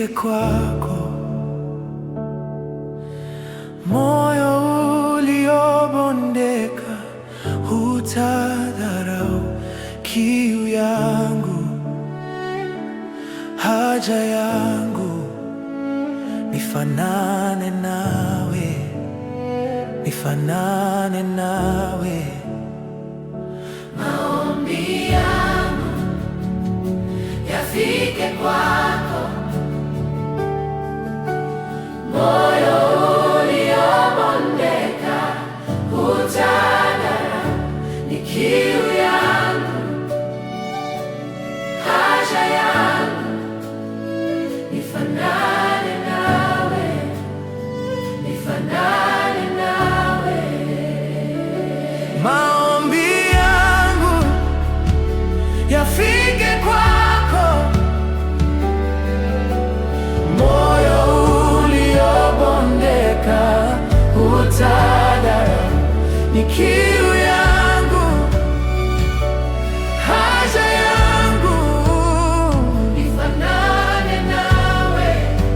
yafike kwako. Moyo uliobondeka hutadharau kiu yangu. Haja yangu nifanane nawe, nifanane nawe. Maombi yangu yafike kwako. Moyo uliobondeka hutadharau ni kiu yangu. Haja yangu nifanane nawe, nifanane nawe. Maombi yangu yafike kwako. Moyo uliobondeka hutadharau ni kiu yangu. Haja yangu Nifanane nawe,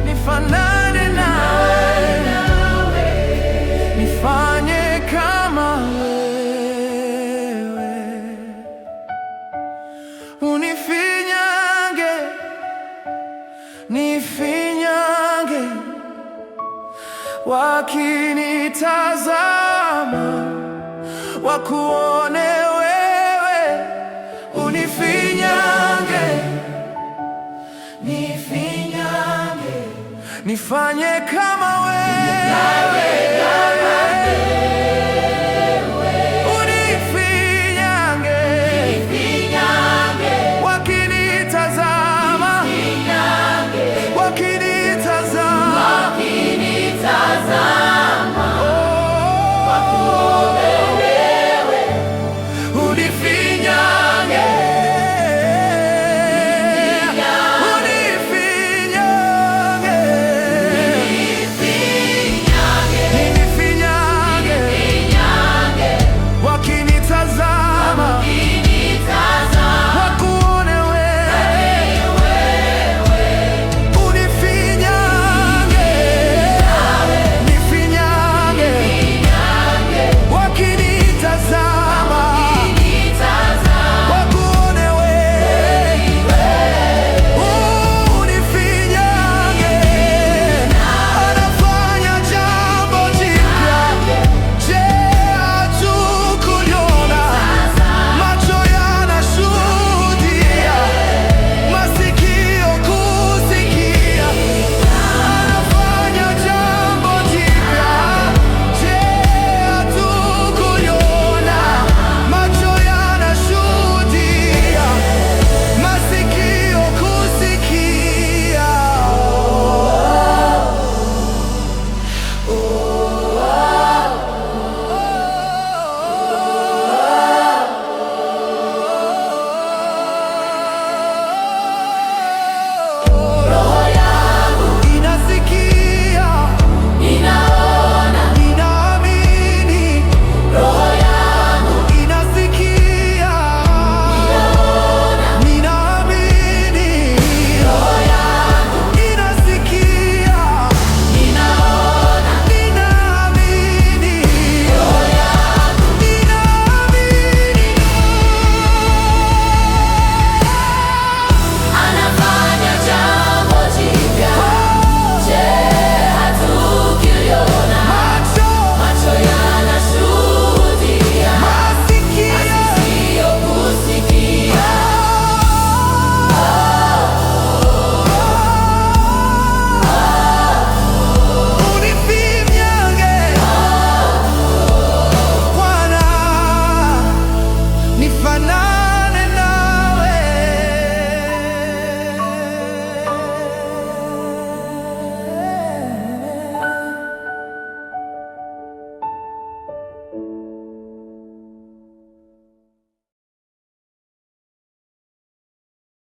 nifanane nawe, nifanye kama wewe. Unifinyange, nifinyange, wakinitazama wakuone wewe. Unifinyange, nifinyange, nifanye kama wewe.